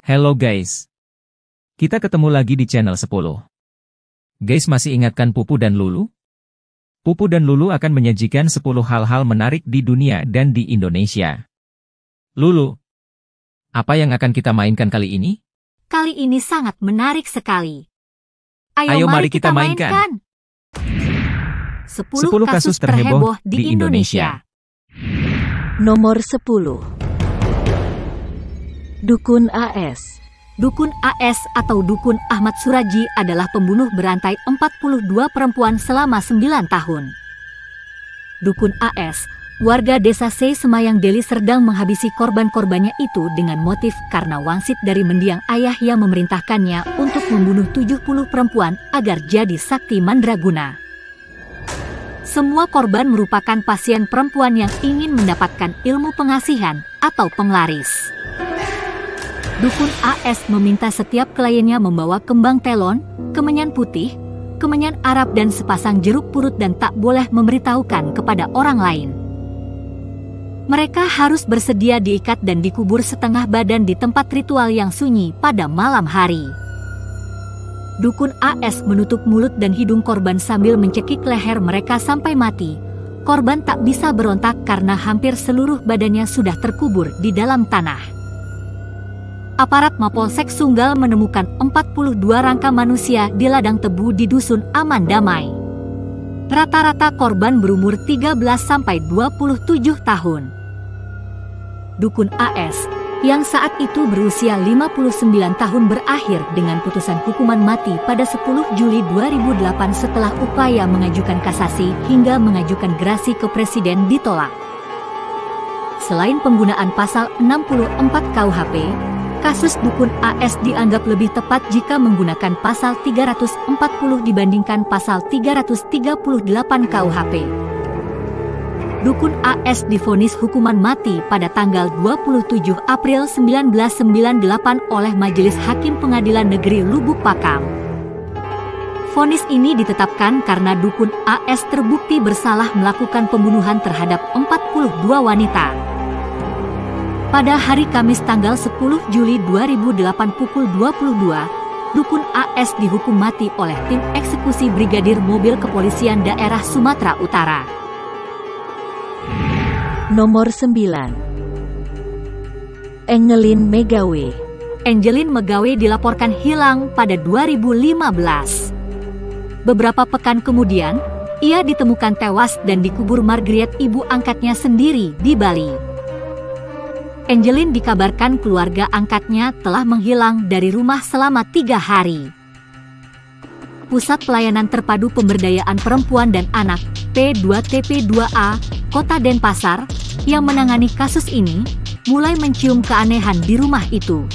Hello guys. Kita ketemu lagi di channel 10. Guys, masih ingatkan Pupu dan Lulu? Pupu dan Lulu akan menyajikan 10 hal-hal menarik di dunia dan di Indonesia. Lulu, apa yang akan kita mainkan kali ini? Kali ini sangat menarik sekali. Ayo mari kita mainkan. 10 kasus terheboh di Indonesia. Nomor 10. Dukun AS. Dukun AS atau Dukun Ahmad Suraji adalah pembunuh berantai 42 perempuan selama 9 tahun. Dukun AS, warga desa C Semayang Deli Serdang, menghabisi korban-korbannya itu dengan motif karena wangsit dari mendiang ayah yang memerintahkannya untuk membunuh 70 perempuan agar jadi sakti mandraguna. Semua korban merupakan pasien perempuan yang ingin mendapatkan ilmu pengasihan atau penglaris. Dukun AS meminta setiap kliennya membawa kembang telon, kemenyan putih, kemenyan Arab dan sepasang jeruk purut dan tak boleh memberitahukan kepada orang lain. Mereka harus bersedia diikat dan dikubur setengah badan di tempat ritual yang sunyi pada malam hari. Dukun AS menutup mulut dan hidung korban sambil mencekik leher mereka sampai mati. Korban tak bisa berontak karena hampir seluruh badannya sudah terkubur di dalam tanah. Aparat Mapolsek Sunggal menemukan 42 rangka manusia di ladang tebu di Dusun Aman Damai. Rata-rata korban berumur 13-27 tahun. Dukun AS, yang saat itu berusia 59 tahun, berakhir dengan putusan hukuman mati pada 10 Juli 2008 setelah upaya mengajukan kasasi hingga mengajukan gerasi ke Presiden ditolak. Selain penggunaan pasal 64 KUHP, kasus Dukun AS dianggap lebih tepat jika menggunakan pasal 340 dibandingkan pasal 338 KUHP. Dukun AS divonis hukuman mati pada tanggal 27 April 1998 oleh Majelis Hakim Pengadilan Negeri Lubuk Pakam. Vonis ini ditetapkan karena Dukun AS terbukti bersalah melakukan pembunuhan terhadap 42 wanita. Pada hari Kamis tanggal 10 Juli 2008 pukul 22, Dukun AS dihukum mati oleh tim eksekusi Brigadir Mobil Kepolisian Daerah Sumatera Utara. Nomor 9. Angelin Megawe. Angelin Megawe dilaporkan hilang pada 2015. Beberapa pekan kemudian, ia ditemukan tewas dan dikubur Margriet, ibu angkatnya sendiri, di Bali. Angelin dikabarkan keluarga angkatnya telah menghilang dari rumah selama 3 hari. Pusat Pelayanan Terpadu Pemberdayaan Perempuan dan Anak P2TP2A Kota Denpasar yang menangani kasus ini mulai mencium keanehan di rumah itu.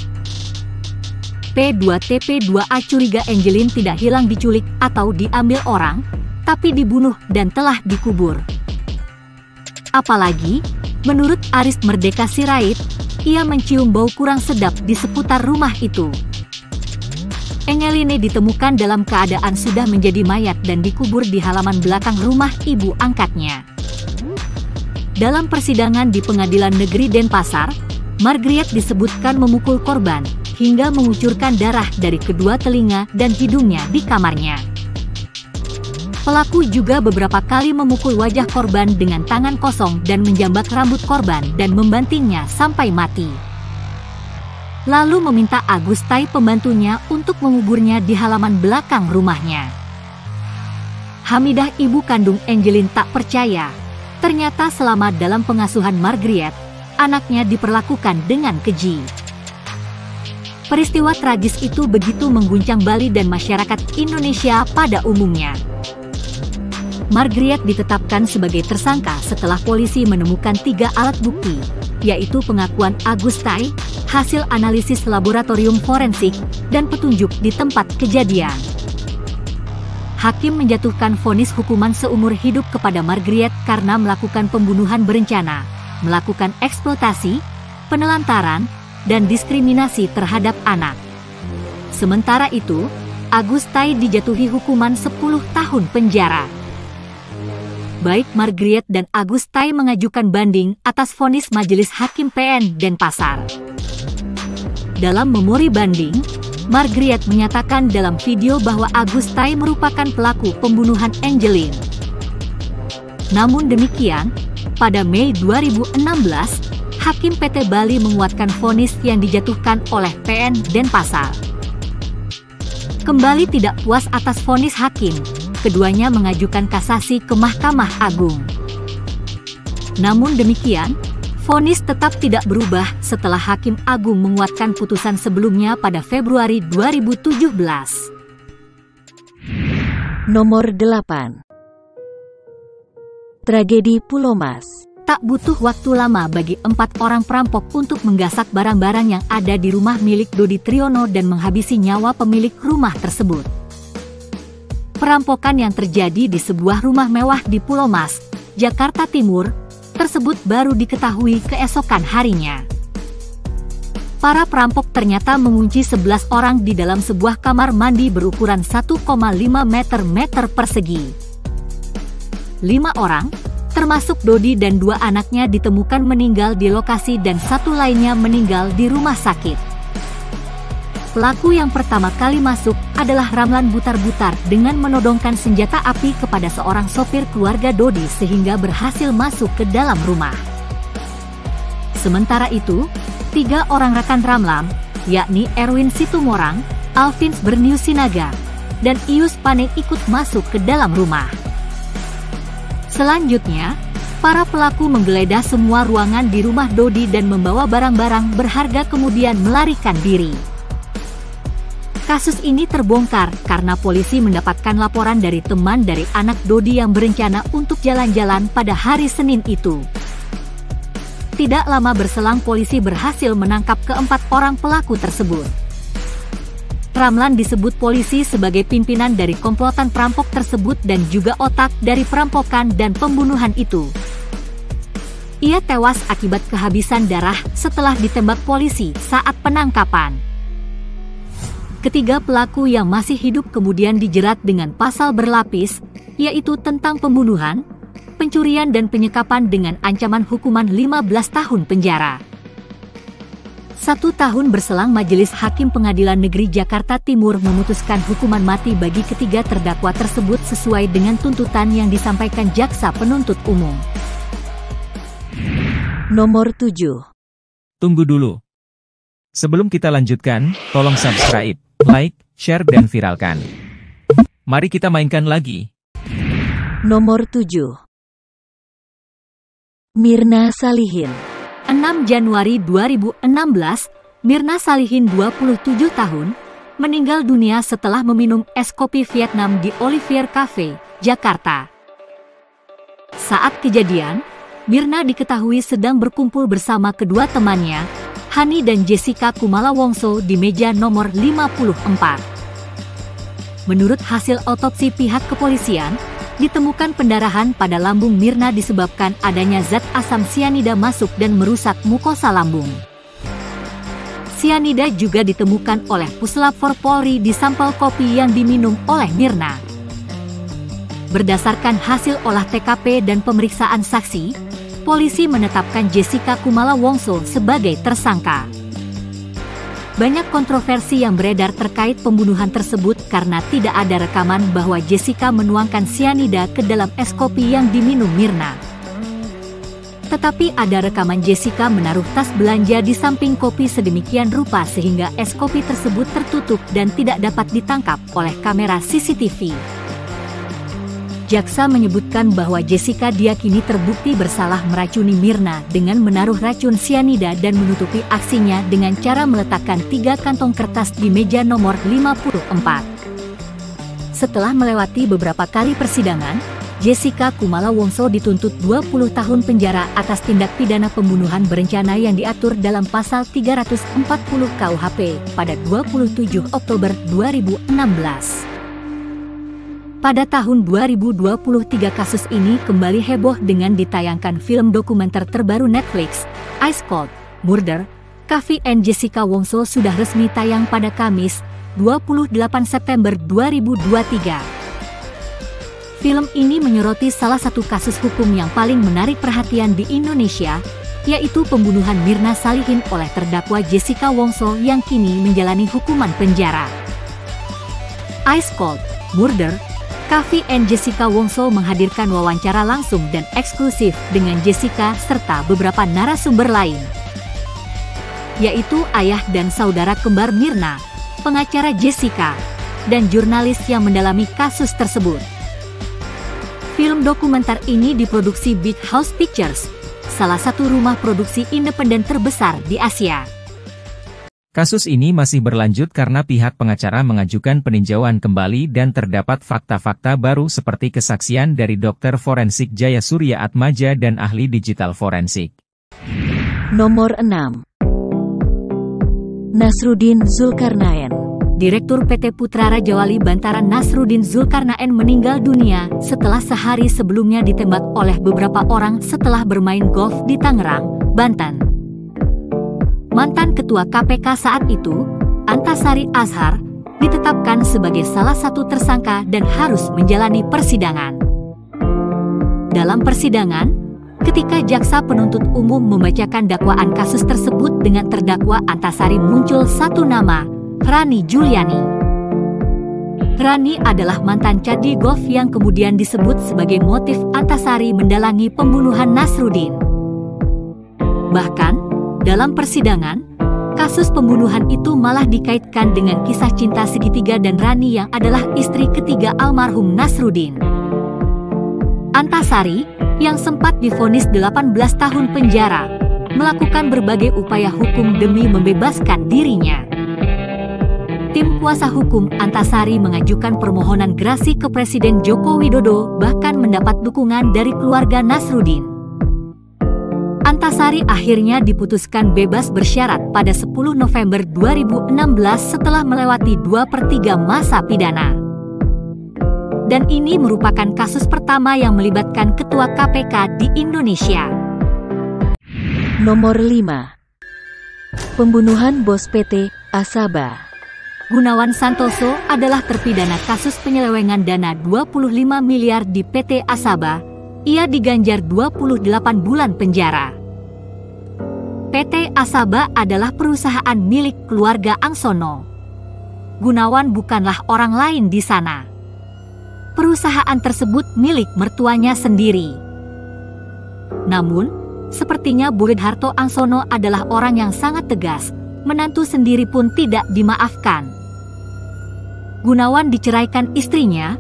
P2TP2A curiga Angelin tidak hilang diculik atau diambil orang, tapi dibunuh dan telah dikubur. Apalagi, menurut Aris Merdeka Sirait, ia mencium bau kurang sedap di seputar rumah itu. Angeline ditemukan dalam keadaan sudah menjadi mayat dan dikubur di halaman belakang rumah ibu angkatnya. Dalam persidangan di Pengadilan Negeri Denpasar, Margriet disebutkan memukul korban hingga mengucurkan darah dari kedua telinga dan hidungnya di kamarnya. Pelaku juga beberapa kali memukul wajah korban dengan tangan kosong dan menjambak rambut korban dan membantingnya sampai mati. Lalu meminta Agustai, pembantunya, untuk menguburnya di halaman belakang rumahnya. Hamidah, ibu kandung Angelin, tak percaya. Ternyata selama dalam pengasuhan Margriet, anaknya diperlakukan dengan keji. Peristiwa tragis itu begitu mengguncang Bali dan masyarakat Indonesia pada umumnya. Margriet ditetapkan sebagai tersangka setelah polisi menemukan 3 alat bukti, yaitu pengakuan Agustai, hasil analisis laboratorium forensik, dan petunjuk di tempat kejadian. Hakim menjatuhkan vonis hukuman seumur hidup kepada Margriet karena melakukan pembunuhan berencana, melakukan eksploitasi, penelantaran, dan diskriminasi terhadap anak. Sementara itu, Agustai dijatuhi hukuman 10 tahun penjara. Baik Margriet dan Agustai mengajukan banding atas vonis Majelis Hakim PN Denpasar. Dalam memori banding, Margriet menyatakan dalam video bahwa Agustai merupakan pelaku pembunuhan Angeline. Namun demikian, pada Mei 2016, Hakim PT Bali menguatkan vonis yang dijatuhkan oleh PN Denpasar. Kembali tidak puas atas vonis hakim, keduanya mengajukan kasasi ke Mahkamah Agung. Namun demikian, vonis tetap tidak berubah setelah Hakim Agung menguatkan putusan sebelumnya pada Februari 2017. Nomor 8. Tragedi Pulau Mas. Tak butuh waktu lama bagi 4 orang perampok untuk menggasak barang-barang yang ada di rumah milik Dodi Triyono dan menghabisi nyawa pemilik rumah tersebut. Perampokan yang terjadi di sebuah rumah mewah di Pulau Mas, Jakarta Timur, tersebut baru diketahui keesokan harinya. Para perampok ternyata mengunci 11 orang di dalam sebuah kamar mandi berukuran 1,5 meter persegi. 5 orang, termasuk Dodi dan 2 anaknya ditemukan meninggal di lokasi dan 1 lainnya meninggal di rumah sakit. Pelaku yang pertama kali masuk adalah Ramlan Butar-Butar dengan menodongkan senjata api kepada seorang sopir keluarga Dodi sehingga berhasil masuk ke dalam rumah. Sementara itu, 3 orang rekan Ramlan, yakni Erwin Situmorang, Alvins Bernius Sinaga, dan Ius Pane ikut masuk ke dalam rumah. Selanjutnya, para pelaku menggeledah semua ruangan di rumah Dodi dan membawa barang-barang berharga kemudian melarikan diri. Kasus ini terbongkar karena polisi mendapatkan laporan dari teman dari anak Dodi yang berencana untuk jalan-jalan pada hari Senin itu. Tidak lama berselang polisi berhasil menangkap keempat orang pelaku tersebut. Ramlan disebut polisi sebagai pimpinan dari komplotan perampok tersebut dan juga otak dari perampokan dan pembunuhan itu. Ia tewas akibat kehabisan darah setelah ditembak polisi saat penangkapan. Ketiga pelaku yang masih hidup kemudian dijerat dengan pasal berlapis, yaitu tentang pembunuhan, pencurian dan penyekapan dengan ancaman hukuman 15 tahun penjara. 1 tahun berselang Majelis Hakim Pengadilan Negeri Jakarta Timur memutuskan hukuman mati bagi ketiga terdakwa tersebut sesuai dengan tuntutan yang disampaikan jaksa penuntut umum. Nomor 7. Tunggu dulu. Sebelum kita lanjutkan, tolong subscribe, like, share dan viralkan. Mari kita mainkan lagi. Nomor 7. Mirna Salihin. 6 Januari 2016, Mirna Salihin 27 tahun, meninggal dunia setelah meminum es kopi Vietnam di Olivier Cafe, Jakarta. Saat kejadian, Mirna diketahui sedang berkumpul bersama kedua temannya, Hani dan Jessica Kumala Wongso di meja nomor 54. Menurut hasil otopsi pihak kepolisian, ditemukan pendarahan pada lambung Mirna disebabkan adanya zat asam sianida masuk dan merusak mukosa lambung. Sianida juga ditemukan oleh Puslap 4 Polri di sampel kopi yang diminum oleh Mirna. Berdasarkan hasil olah TKP dan pemeriksaan saksi, polisi menetapkan Jessica Kumala Wongso sebagai tersangka. Banyak kontroversi yang beredar terkait pembunuhan tersebut karena tidak ada rekaman bahwa Jessica menuangkan sianida ke dalam es kopi yang diminum Mirna. Tetapi ada rekaman Jessica menaruh tas belanja di samping kopi sedemikian rupa sehingga es kopi tersebut tertutup dan tidak dapat ditangkap oleh kamera CCTV. Jaksa menyebutkan bahwa Jessica diyakini terbukti bersalah meracuni Mirna dengan menaruh racun sianida dan menutupi aksinya dengan cara meletakkan 3 kantong kertas di meja nomor 54. Setelah melewati beberapa kali persidangan, Jessica Kumala Wongso dituntut 20 tahun penjara atas tindak pidana pembunuhan berencana yang diatur dalam pasal 340 KUHP pada 27 Oktober 2016. Pada tahun 2023 kasus ini kembali heboh dengan ditayangkan film dokumenter terbaru Netflix, Ice Cold Murder, Cafe and Jessica Wongso sudah resmi tayang pada Kamis, 28 September 2023. Film ini menyoroti salah satu kasus hukum yang paling menarik perhatian di Indonesia, yaitu pembunuhan Mirna Salihin oleh terdakwa Jessica Wongso yang kini menjalani hukuman penjara. Ice Cold Murder, Kavi and Jessica Wongso menghadirkan wawancara langsung dan eksklusif dengan Jessica serta beberapa narasumber lain, yaitu ayah dan saudara kembar Mirna, pengacara Jessica, dan jurnalis yang mendalami kasus tersebut. Film dokumenter ini diproduksi Big House Pictures, salah satu rumah produksi independen terbesar di Asia. Kasus ini masih berlanjut karena pihak pengacara mengajukan peninjauan kembali dan terdapat fakta-fakta baru seperti kesaksian dari dokter forensik Jaya Surya Atmaja dan ahli digital forensik. Nomor 6. Nasruddin Zulkarnaen. Direktur PT Putra Raja Wali Bantaran Nasruddin Zulkarnaen meninggal dunia setelah sehari sebelumnya ditembak oleh beberapa orang setelah bermain golf di Tangerang, Banten. Mantan Ketua KPK saat itu, Antasari Azhar, ditetapkan sebagai salah satu tersangka dan harus menjalani persidangan. Dalam persidangan, ketika jaksa penuntut umum membacakan dakwaan kasus tersebut dengan terdakwa Antasari muncul satu nama, Rani Juliani. Rani adalah mantan cadi golf yang kemudian disebut sebagai motif Antasari mendalangi pembunuhan Nasruddin. Bahkan, dalam persidangan, kasus pembunuhan itu malah dikaitkan dengan kisah cinta segitiga dan Rani yang adalah istri ketiga almarhum Nasruddin. Antasari, yang sempat divonis 18 tahun penjara, melakukan berbagai upaya hukum demi membebaskan dirinya. Tim kuasa hukum Antasari mengajukan permohonan gerasi ke Presiden Joko Widodo, bahkan mendapat dukungan dari keluarga Nasruddin. Antasari akhirnya diputuskan bebas bersyarat pada 10 November 2016 setelah melewati 2/3 masa pidana. Dan ini merupakan kasus pertama yang melibatkan ketua KPK di Indonesia. Nomor 5. Pembunuhan bos PT Asaba. Gunawan Santoso adalah terpidana kasus penyelewengan dana 25 miliar di PT Asaba. Ia diganjar 28 bulan penjara. PT Asaba adalah perusahaan milik keluarga Angsono. Gunawan bukanlah orang lain di sana. Perusahaan tersebut milik mertuanya sendiri. Namun, sepertinya Burit Harto Angsono adalah orang yang sangat tegas, menantu sendiri pun tidak dimaafkan. Gunawan diceraikan istrinya,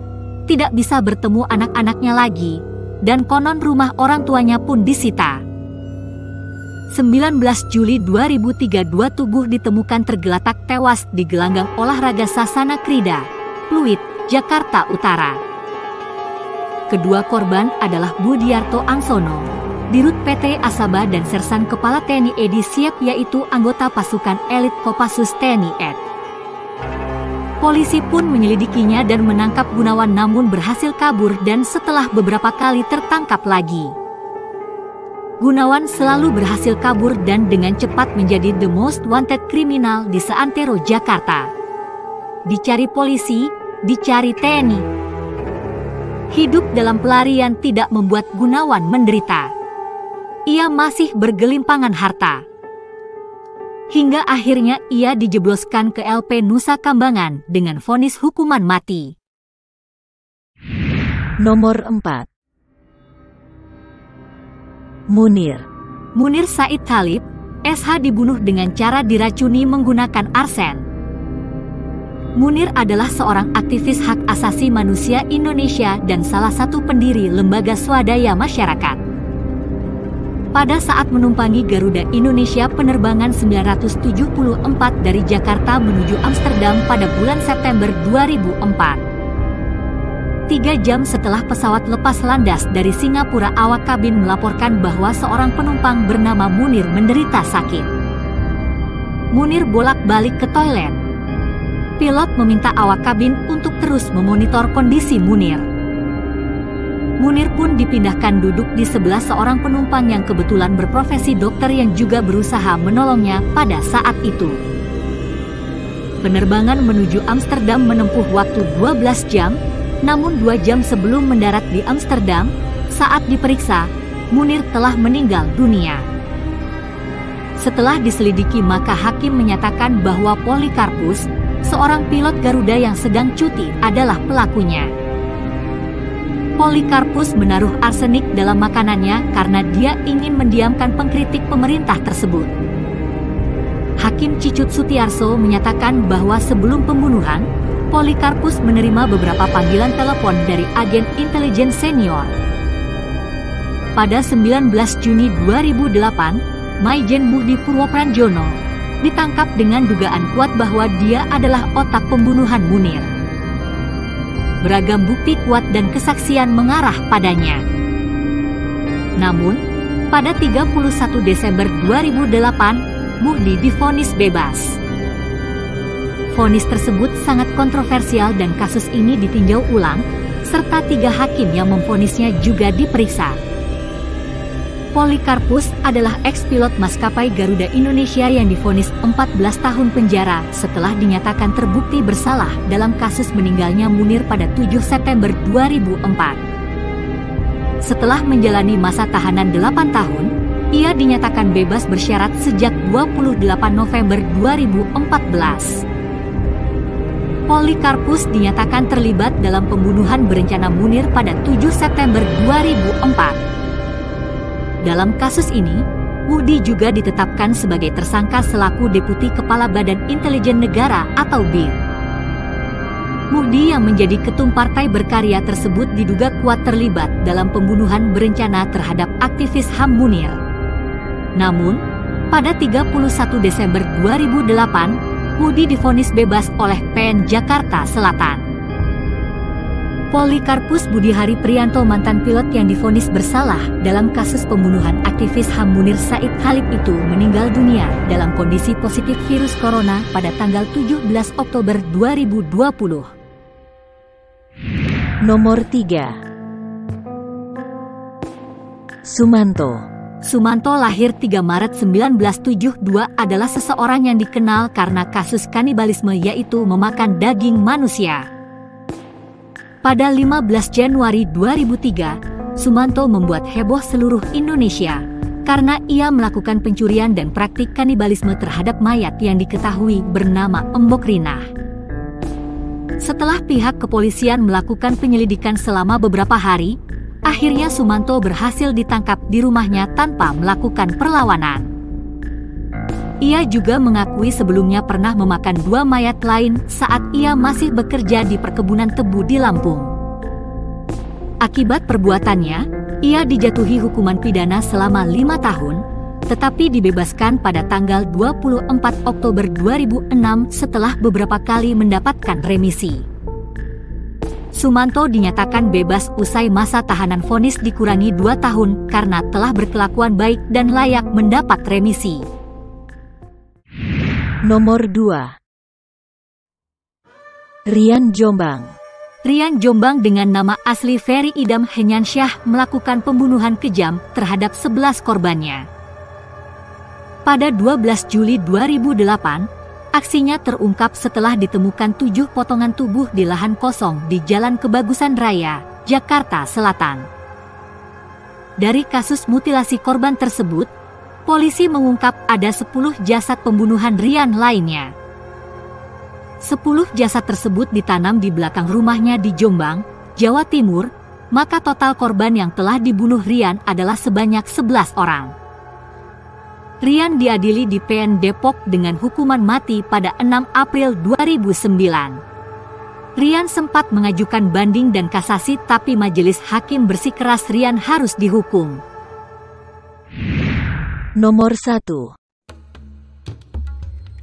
tidak bisa bertemu anak-anaknya lagi, dan konon rumah orang tuanya pun disita. 19 Juli 2003 dua tubuh ditemukan tergeletak tewas di gelanggang olahraga Sasana Krida, Pluit, Jakarta Utara. Kedua korban adalah Budiarto Angsono, Dirut PT Asaba dan Sersan Kepala TNI Edi Siap yaitu anggota pasukan elit Kopassus TNI Ed. Polisi pun menyelidikinya dan menangkap Gunawan namun berhasil kabur dan setelah beberapa kali tertangkap lagi. Gunawan selalu berhasil kabur dan dengan cepat menjadi the most wanted criminal di seantero Jakarta. Dicari polisi, dicari TNI. Hidup dalam pelarian tidak membuat Gunawan menderita. Ia masih bergelimpangan harta. Hingga akhirnya ia dijebloskan ke LP Nusa Kambangan dengan vonis hukuman mati. Nomor 4. Munir. Munir Said Talib, SH dibunuh dengan cara diracuni menggunakan arsen. Munir adalah seorang aktivis hak asasi manusia Indonesia dan salah satu pendiri lembaga swadaya masyarakat. Pada saat menumpangi Garuda Indonesia penerbangan 974 dari Jakarta menuju Amsterdam pada bulan September 2004. 3 jam setelah pesawat lepas landas dari Singapura, awak kabin melaporkan bahwa seorang penumpang bernama Munir menderita sakit. Munir bolak-balik ke toilet. Pilot meminta awak kabin untuk terus memonitor kondisi Munir. Munir pun dipindahkan duduk di sebelah seorang penumpang yang kebetulan berprofesi dokter yang juga berusaha menolongnya pada saat itu. Penerbangan menuju Amsterdam menempuh waktu 12 jam, namun 2 jam sebelum mendarat di Amsterdam, saat diperiksa, Munir telah meninggal dunia. Setelah diselidiki maka hakim menyatakan bahwa Polikarpus, seorang pilot Garuda yang sedang cuti, adalah pelakunya. Polikarpus menaruh arsenik dalam makanannya karena dia ingin mendiamkan pengkritik pemerintah tersebut. Hakim Cicut Sutiarso menyatakan bahwa sebelum pembunuhan, Polikarpus menerima beberapa panggilan telepon dari agen intelijen senior. Pada 19 Juni 2008, Maijen Muhdi Purwopranjono ditangkap dengan dugaan kuat bahwa dia adalah otak pembunuhan Munir. Beragam bukti kuat dan kesaksian mengarah padanya. Namun, pada 31 Desember 2008, Muhdi divonis bebas. Vonis tersebut sangat kontroversial dan kasus ini ditinjau ulang, serta 3 hakim yang memvonisnya juga diperiksa. Polikarpus adalah ex-pilot maskapai Garuda Indonesia yang divonis 14 tahun penjara setelah dinyatakan terbukti bersalah dalam kasus meninggalnya Munir pada 7 September 2004. Setelah menjalani masa tahanan 8 tahun, ia dinyatakan bebas bersyarat sejak 28 November 2014. Polikarpus dinyatakan terlibat dalam pembunuhan berencana Munir pada 7 September 2004. Dalam kasus ini, Muhdi juga ditetapkan sebagai tersangka selaku Deputi Kepala Badan Intelijen Negara atau BIN. Muhdi yang menjadi ketum partai berkarya tersebut diduga kuat terlibat dalam pembunuhan berencana terhadap aktivis HAM Munir. Namun, pada 31 Desember 2008, Muhdi divonis bebas oleh PN Jakarta Selatan. Polikarpus Budihari Prianto, mantan pilot yang divonis bersalah dalam kasus pembunuhan aktivis HAM Munir Said Khalid itu, meninggal dunia dalam kondisi positif virus corona pada tanggal 17 Oktober 2020. Nomor 3. Sumanto. Sumanto lahir 3 Maret 1972 adalah seseorang yang dikenal karena kasus kanibalisme, yaitu memakan daging manusia. Pada 15 Januari 2003, Sumanto membuat heboh seluruh Indonesia karena ia melakukan pencurian dan praktik kanibalisme terhadap mayat yang diketahui bernama Embok Rinah. Setelah pihak kepolisian melakukan penyelidikan selama beberapa hari, akhirnya Sumanto berhasil ditangkap di rumahnya tanpa melakukan perlawanan. Ia juga mengakui sebelumnya pernah memakan 2 mayat lain saat ia masih bekerja di perkebunan tebu di Lampung. Akibat perbuatannya, ia dijatuhi hukuman pidana selama 5 tahun, tetapi dibebaskan pada tanggal 24 Oktober 2006 setelah beberapa kali mendapatkan remisi. Sumanto dinyatakan bebas usai masa tahanan vonis dikurangi 2 tahun karena telah berkelakuan baik dan layak mendapat remisi. Nomor 2. Rian Jombang. Rian Jombang dengan nama asli Ferry Idam Henyansyah melakukan pembunuhan kejam terhadap 11 korbannya. Pada 12 Juli 2008, aksinya terungkap setelah ditemukan 7 potongan tubuh di lahan kosong di Jalan Kebagusan Raya, Jakarta Selatan. Dari kasus mutilasi korban tersebut, polisi mengungkap ada 10 jasad pembunuhan Rian lainnya. 10 jasad tersebut ditanam di belakang rumahnya di Jombang, Jawa Timur, maka total korban yang telah dibunuh Rian adalah sebanyak 11 orang. Rian diadili di PN Depok dengan hukuman mati pada 6 April 2009. Rian sempat mengajukan banding dan kasasi, tapi majelis hakim bersikeras Rian harus dihukum. Nomor 1.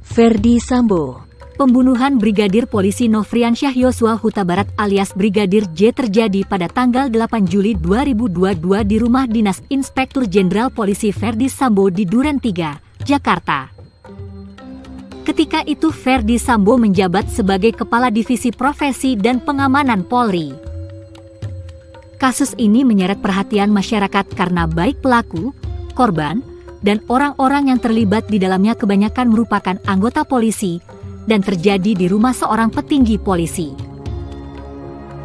Ferdi Sambo. Pembunuhan Brigadir Polisi Nofriansyah Yosua Huta Barat alias Brigadir J terjadi pada tanggal 8 Juli 2022 di rumah dinas Inspektur Jenderal Polisi Ferdi Sambo di Duren 3, Jakarta. Ketika itu Ferdi Sambo menjabat sebagai Kepala Divisi Profesi dan Pengamanan Polri. Kasus ini menyeret perhatian masyarakat karena baik pelaku, korban, dan orang-orang yang terlibat di dalamnya kebanyakan merupakan anggota polisi dan terjadi di rumah seorang petinggi polisi.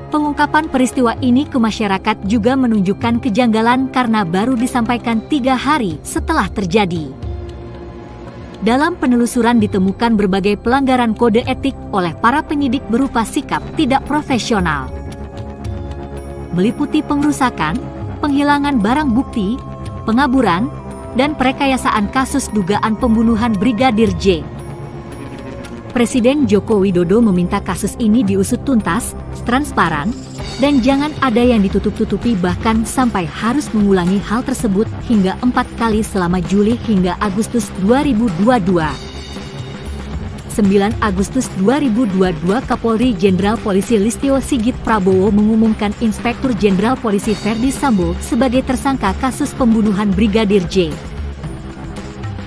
Pengungkapan peristiwa ini ke masyarakat juga menunjukkan kejanggalan karena baru disampaikan 3 hari setelah terjadi. Dalam penelusuran ditemukan berbagai pelanggaran kode etik oleh para penyidik berupa sikap tidak profesional, meliputi pengrusakan, penghilangan barang bukti, pengaburan, dan perekayasaan kasus dugaan pembunuhan Brigadir J. Presiden Joko Widodo meminta kasus ini diusut tuntas, transparan, dan jangan ada yang ditutup-tutupi bahkan sampai harus mengulangi hal tersebut hingga 4 kali selama Juli hingga Agustus 2022. 9 Agustus 2022 Kapolri Jenderal Polisi Listio Sigit Prabowo mengumumkan Inspektur Jenderal Polisi Ferdy Sambo sebagai tersangka kasus pembunuhan Brigadir J.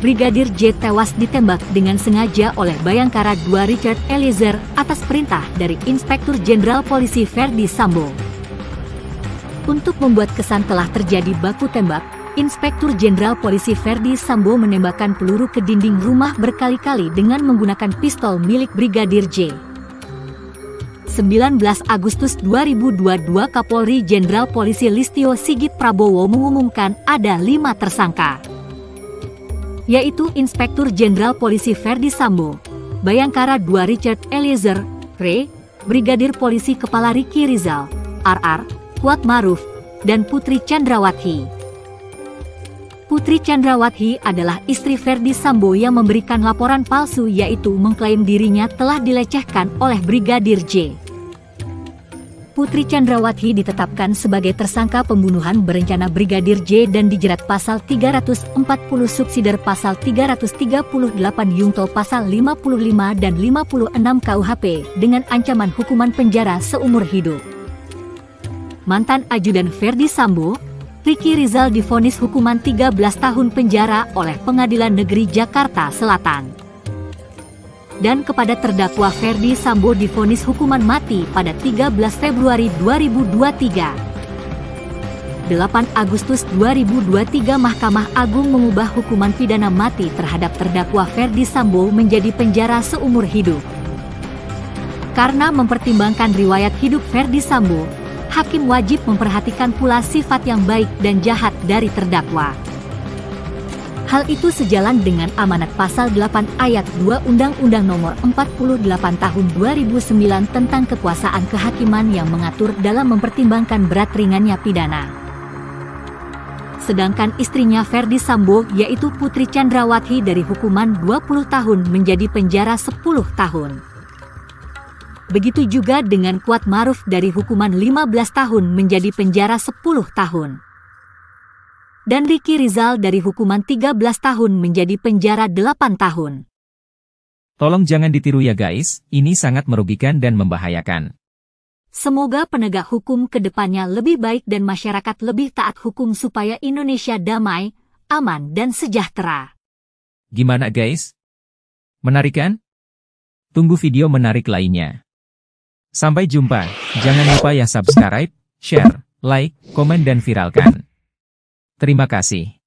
Brigadir J tewas ditembak dengan sengaja oleh Bayangkara II Richard Eliezer atas perintah dari Inspektur Jenderal Polisi Ferdy Sambo. Untuk membuat kesan telah terjadi baku tembak, Inspektur Jenderal Polisi Ferdy Sambo menembakkan peluru ke dinding rumah berkali-kali dengan menggunakan pistol milik Brigadir J. 19 Agustus 2022 Kapolri Jenderal Polisi Listio Sigit Prabowo mengumumkan ada 5 tersangka, yaitu Inspektur Jenderal Polisi Ferdy Sambo, Bayangkara II Richard Eliezer, R, Brigadir Polisi Kepala Ricky Rizal, RR, Kuat Maruf, dan Putri Chandrawati. Putri Chandrawati adalah istri Ferdy Sambo yang memberikan laporan palsu yaitu mengklaim dirinya telah dilecehkan oleh Brigadir J. Putri Chandrawati ditetapkan sebagai tersangka pembunuhan berencana Brigadir J dan dijerat pasal 340 subsidiar pasal 338 Yungto pasal 55 dan 56 KUHP dengan ancaman hukuman penjara seumur hidup. Mantan ajudan Ferdy Sambo, Ricky Rizal divonis hukuman 13 tahun penjara oleh Pengadilan Negeri Jakarta Selatan. Dan kepada terdakwa Ferdy Sambo divonis hukuman mati pada 13 Februari 2023. 8 Agustus 2023 Mahkamah Agung mengubah hukuman pidana mati terhadap terdakwa Ferdy Sambo menjadi penjara seumur hidup. Karena mempertimbangkan riwayat hidup Ferdy Sambo, hakim wajib memperhatikan pula sifat yang baik dan jahat dari terdakwa. Hal itu sejalan dengan amanat pasal 8 ayat 2 Undang-Undang Nomor 48 Tahun 2009 tentang kekuasaan kehakiman yang mengatur dalam mempertimbangkan berat ringannya pidana. Sedangkan istrinya Ferdy Sambo yaitu Putri Chandrawati dari hukuman 20 tahun menjadi penjara 10 tahun. Begitu juga dengan Kuat Maruf dari hukuman 15 tahun menjadi penjara 10 tahun. Dan Ricky Rizal dari hukuman 13 tahun menjadi penjara 8 tahun. Tolong jangan ditiru ya guys, ini sangat merugikan dan membahayakan. Semoga penegak hukum ke depannya lebih baik dan masyarakat lebih taat hukum supaya Indonesia damai, aman dan sejahtera. Gimana guys? Menarik kan? Tunggu video menarik lainnya. Sampai jumpa, jangan lupa ya subscribe, share, like, komen dan viralkan. Terima kasih.